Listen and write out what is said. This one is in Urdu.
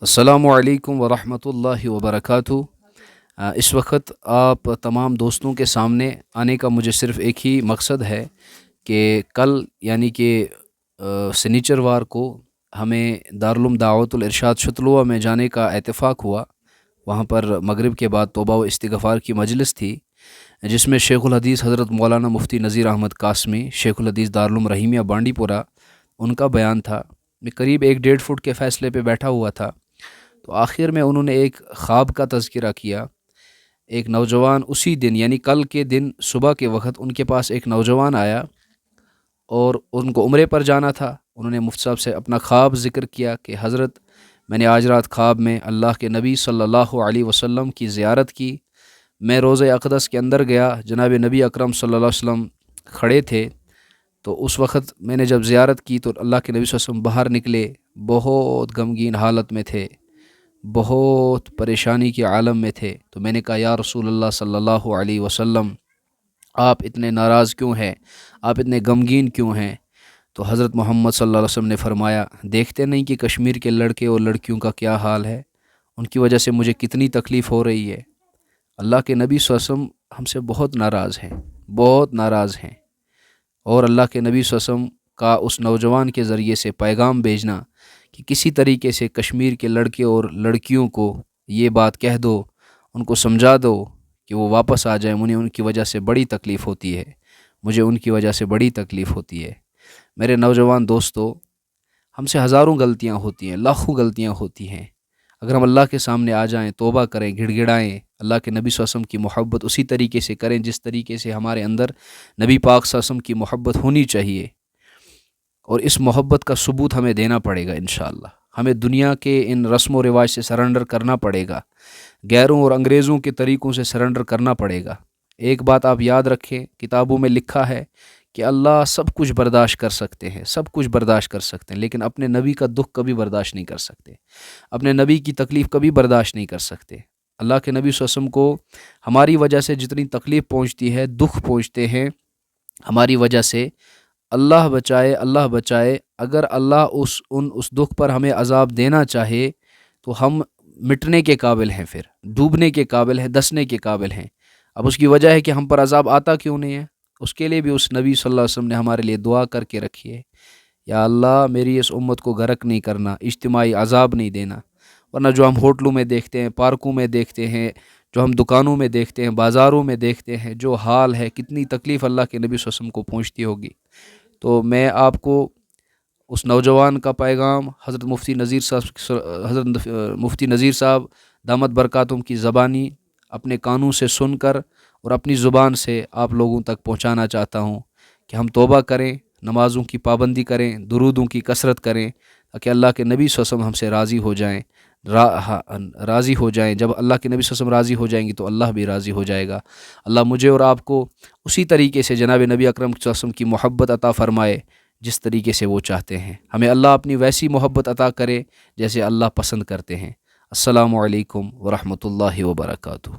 السلام علیکم ورحمۃ اللہ وبرکاتہ۔ اس وقت آپ تمام دوستوں کے سامنے آنے کا مجھے صرف ایک ہی مقصد ہے کہ کل یعنی کہ سنیچر وار کو ہمیں دارالعلوم دعوت الارشاد شتلوہ میں جانے کا اتفاق ہوا۔ وہاں پر مغرب کے بعد توبہ و استغفار کی مجلس تھی، جس میں شیخ الحدیث حضرت مولانا مفتی نذیر احمد قاسمی شیخ الحدیث دارالعلوم رحیمیہ بانڈی پورہ، ان کا بیان تھا۔ میں قریب 1-1.5 فٹ کے فاصلے پہ بیٹھا ہوا تھا، تو آخر میں انہوں نے ایک خواب کا تذکرہ کیا۔ ایک نوجوان اسی دن یعنی کل کے دن صبح کے وقت ان کے پاس ایک نوجوان آیا اور ان کو عمرے پر جانا تھا۔ انہوں نے مفتی صاحب سے اپنا خواب ذکر کیا کہ حضرت میں نے آج رات خواب میں اللہ کے نبی صلی اللہ علیہ وسلم کی زیارت کی۔ میں روضہ اقدس کے اندر گیا، جناب نبی اکرم صلی اللہ علیہ وسلم کھڑے تھے، تو اس وقت میں نے جب زیارت کی تو اللہ کے نبی صلی اللہ علیہ وسلم باہر نکلے، بہت غمگین حالت میں تھے، بہت پریشانی کے عالم میں تھے۔ تو میں نے کہا یا رسول اللہ صلی اللہ علیہ وسلم، آپ اتنے ناراض کیوں ہیں، آپ اتنے غمگین کیوں ہیں؟ تو حضرت محمد صلی اللہ علیہ وسلم نے فرمایا، دیکھتے نہیں کہ کشمیر کے لڑکے اور لڑکیوں کا کیا حال ہے، ان کی وجہ سے مجھے کتنی تکلیف ہو رہی ہے۔ اللہ کے نبی صلی اللہ علیہ وسلم ہم سے بہت ناراض ہیں، بہت ناراض ہیں۔ اور اللہ کے نبی صلی اللہ علیہ وسلم کا اس نوجوان کے ذریعے سے پیغام بھیجنا کہ کسی طریقے سے کشمیر کے لڑکے اور لڑکیوں کو یہ بات کہہ دو، ان کو سمجھا دو کہ وہ واپس آ جائیں، انہیں ان کی وجہ سے بڑی تکلیف ہوتی ہے، مجھے ان کی وجہ سے بڑی تکلیف ہوتی ہے۔ میرے نوجوان دوستو، ہم سے ہزاروں غلطیاں ہوتی ہیں، لاکھوں غلطیاں ہوتی ہیں۔ اگر ہم اللہ کے سامنے آ جائیں، توبہ کریں، گڑ گڑائیں، اللہ کے نبی صلی اللہ علیہ وسلم کی محبت اسی طریقے سے کریں جس طریقے سے ہمارے اندر نبی پاک صلی اللہ علیہ وسلم کی محبت ہونی چاہیے، اور اس محبت کا ثبوت ہمیں دینا پڑے گا انشاءاللہ۔ ہمیں دنیا کے ان رسم و رواج سے سرنڈر کرنا پڑے گا، غیروں اور انگریزوں کے طریقوں سے سرنڈر کرنا پڑے گا۔ ایک بات آپ یاد رکھیں، کتابوں میں لکھا ہے کہ اللہ سب کچھ برداشت کر سکتے ہیں، سب کچھ برداشت کر سکتے ہیں، لیکن اپنے نبی کا دکھ کبھی برداشت نہیں کر سکتے، اپنے نبی کی تکلیف کبھی برداشت نہیں کر سکتے۔ اللہ کے نبی صلی اللہ علیہ وسلم کو ہماری وجہ سے جتنی تکلیف پہنچتی ہے، دکھ پہنچتے ہیں ہماری وجہ سے، اللہ بچائے، اللہ بچائے، اگر اللہ اس دکھ پر ہمیں عذاب دینا چاہے تو ہم مٹنے کے قابل ہیں، پھر ڈوبنے کے قابل ہیں، دسنے کے قابل ہیں۔ اب اس کی وجہ ہے کہ ہم پر عذاب آتا کیوں نہیں ہے، اس کے لیے بھی اس نبی صلی اللہ علیہ وسلم نے ہمارے لیے دعا کر کے رکھی ہے، یا اللہ میری اس امت کو غرق نہیں کرنا، اجتماعی عذاب نہیں دینا۔ ورنہ جو ہم ہوٹلوں میں دیکھتے ہیں، پارکوں میں دیکھتے ہیں، جو ہم دکانوں میں دیکھتے ہیں، بازاروں میں دیکھتے ہیں، جو حال ہے، کتنی تکلیف اللہ کے نبی صلی اللہ علیہ وسلم کو پہنچتی ہوگی۔ تو میں آپ کو اس نوجوان کا پیغام حضرت مفتی نذیر صاحب دامت برکاتہم کی زبانی اپنے کانوں سے سن کر اور اپنی زبان سے آپ لوگوں تک پہنچانا چاہتا ہوں کہ ہم توبہ کریں، نمازوں کی پابندی کریں، درودوں کی کثرت کریں، تاکہ اللہ کے نبی صلی اللہ علیہ وسلم ہم سے راضی ہو جائیں۔ جب اللہ کے نبی صلی اللہ علیہ وسلم راضی ہو جائیں گے تو اللہ بھی راضی ہو جائے گا۔ اللہ مجھے اور آپ کو اسی طریقے سے جناب نبی اکرم صلی اللہ علیہ وسلم کی محبت عطا فرمائے جس طریقے سے وہ چاہتے ہیں۔ ہمیں اللہ اپنی ویسی محبت عطا کرے جیسے اللہ پسند کرتے ہیں۔ السلام علیکم ورحمۃ اللہ وبرکاتہ۔